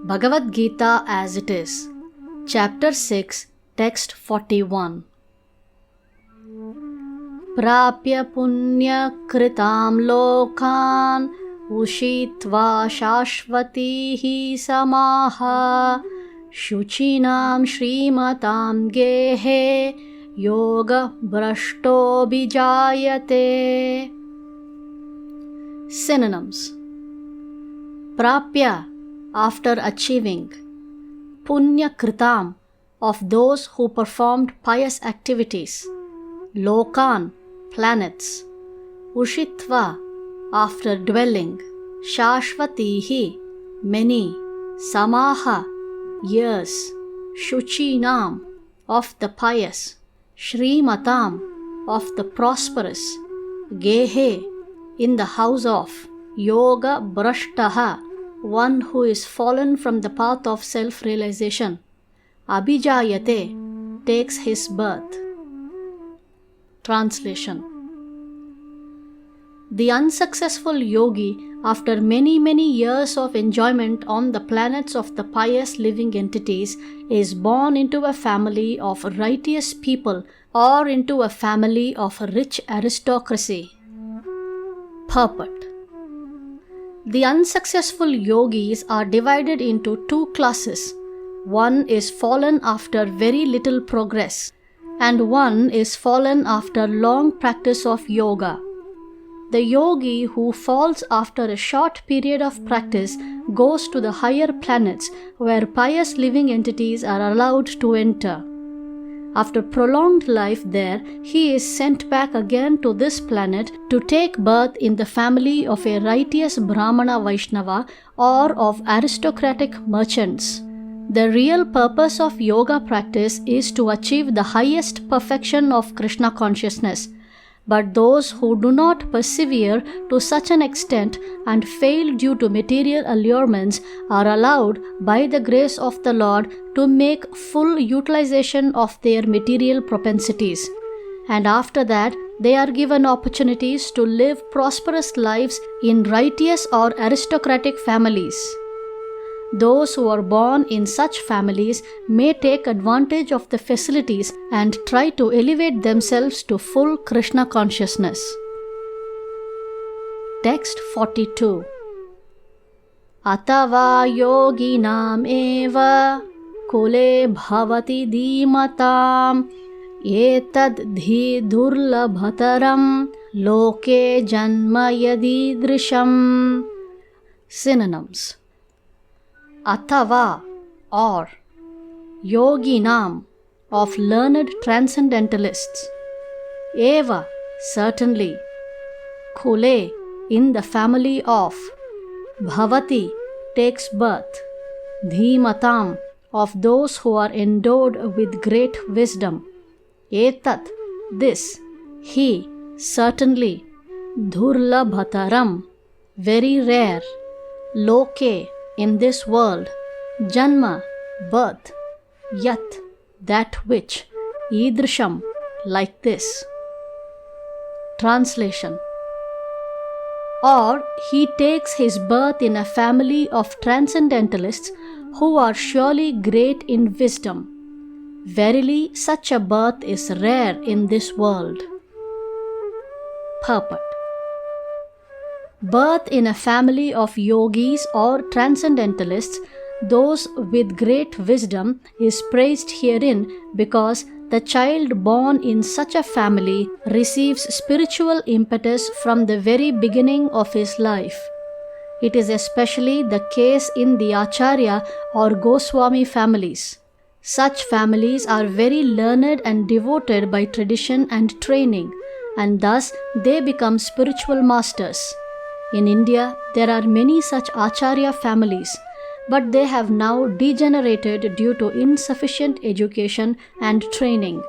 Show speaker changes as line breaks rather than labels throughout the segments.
Bhagavad Gita as it is, Chapter 6, Text 41. Prapya punya kritam lokan ushitva shashvatihi samaha shuchinam shrimatam gehe yoga brashto bijayate. Synonyms: Prapya, after achieving; Punya kritam, of those who performed pious activities; Lokan, planets; Ushitva, after dwelling; Shashvatihi, many; Samaha, years; Shuchinam, of the pious; Shrimatam, of the prosperous; Gehe, in the house of; Yoga Brashtaha, one who is fallen from the path of self-realization; Abhijayate, takes his birth. Translation: The unsuccessful yogi, after many years of enjoyment on the planets of the pious living entities, is born into a family of righteous people or into a family of rich aristocracy. Purport: The unsuccessful yogis are divided into two classes. One is fallen after very little progress, and one is fallen after long practice of yoga. The yogi who falls after a short period of practice goes to the higher planets where pious living entities are allowed to enter. After prolonged life there, he is sent back again to this planet to take birth in the family of a righteous Brahmana Vaishnava or of aristocratic merchants. The real purpose of yoga practice is to achieve the highest perfection of Krishna consciousness. But those who do not persevere to such an extent and fail due to material allurements are allowed by the grace of the Lord to make full utilization of their material propensities. And after that, they are given opportunities to live prosperous lives in righteous or aristocratic families. Those who are born in such families may take advantage of the facilities and try to elevate themselves to full Krishna consciousness. Text 42. Atava yoginam eva kule bhavati dhimatam etad dhi durlabhataram loke janma yadidrisham. Synonyms: Athava, or; Yoginam, of learned transcendentalists; Eva, certainly; Kule, in the family of; Bhavati, takes birth; Dhimatam, of those who are endowed with great wisdom; Etat, this; he, certainly; Dhurlabhataram, very rare; Loke, in this world; Janma, birth; Yat, that which; Idrisham, like this. Translation: Or he takes his birth in a family of transcendentalists who are surely great in wisdom. Verily, such a birth is rare in this world. Purport: Birth in a family of yogis or transcendentalists, those with great wisdom, is praised herein because the child born in such a family receives spiritual impetus from the very beginning of his life. It is especially the case in the Acarya or Goswami families. Such families are very learned and devoted by tradition and training, and thus they become spiritual masters. In India, there are many such Acarya families, but they have now degenerated due to insufficient education and training.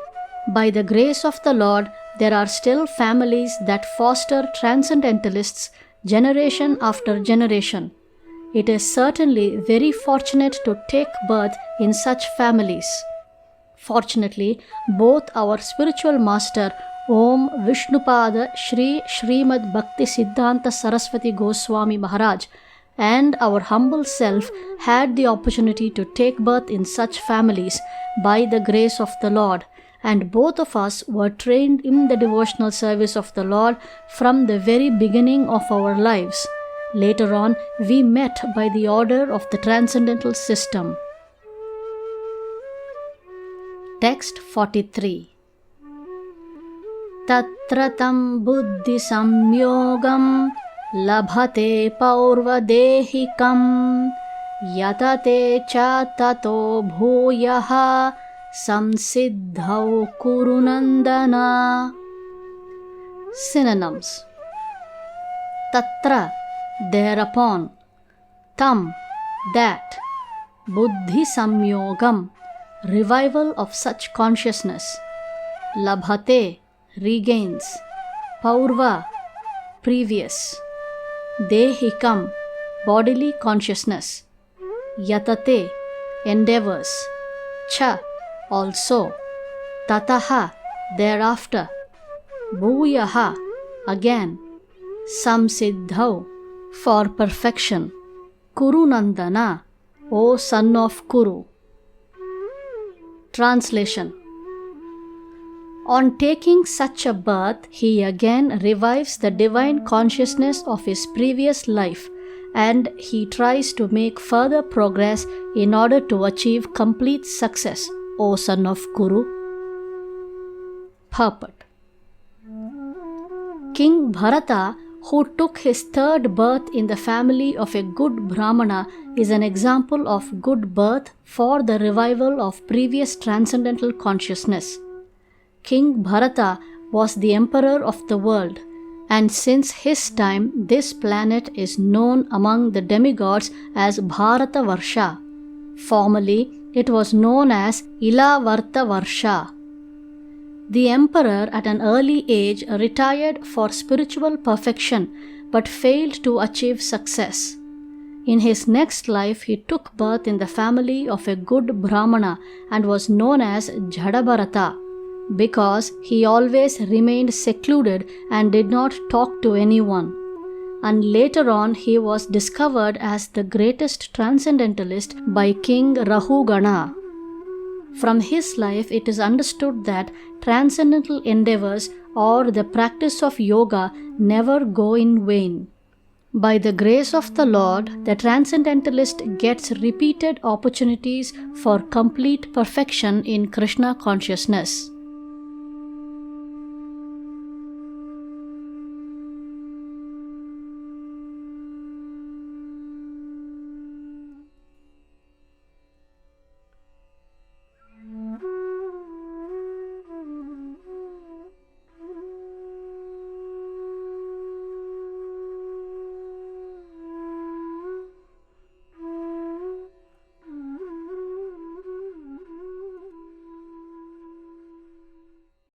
By the grace of the Lord, there are still families that foster transcendentalists generation after generation. It is certainly very fortunate to take birth in such families. Fortunately, both our spiritual master Om Vishnupada Shri Srimad Bhakti Siddhanta Saraswati Goswami Maharaj and our humble self had the opportunity to take birth in such families by the grace of the Lord, and both of us were trained in the devotional service of the Lord from the very beginning of our lives. Later on, we met by the order of the transcendental system. Text 43. Tatra tam buddhi samyogam labhate paurvadehikam yatate cha tato bhuyaha samsiddhau kurunandana. Synonyms. Tatra, thereupon. Tam, that. Buddhi samyogam, revival of such consciousness. Labhate, regains. Paurva, previous. Dehikam, bodily consciousness. Yatate, endeavors. Cha, also. Tataha, thereafter. Bhuyaha, again. Samsiddhau, for perfection. Kurunandana, O son of Kuru. Translation. On taking such a birth, he again revives the divine consciousness of his previous life, and he tries to make further progress in order to achieve complete success, O son of Kuru. Purport. King Bharata, who took his third birth in the family of a good Brahmana, is an example of good birth for the revival of previous transcendental consciousness. King Bharata was the emperor of the world, and since his time this planet is known among the demigods as Bharata Varsha. Formerly, it was known as Ilavarta Varsha. The emperor at an early age retired for spiritual perfection but failed to achieve success. In his next life, he took birth in the family of a good Brahmana and was known as Jadabharata because he always remained secluded and did not talk to anyone. And later on, he was discovered as the greatest transcendentalist by King Rahugana. From his life, it is understood that transcendental endeavors or the practice of yoga never go in vain. By the grace of the Lord, the transcendentalist gets repeated opportunities for complete perfection in Krishna consciousness.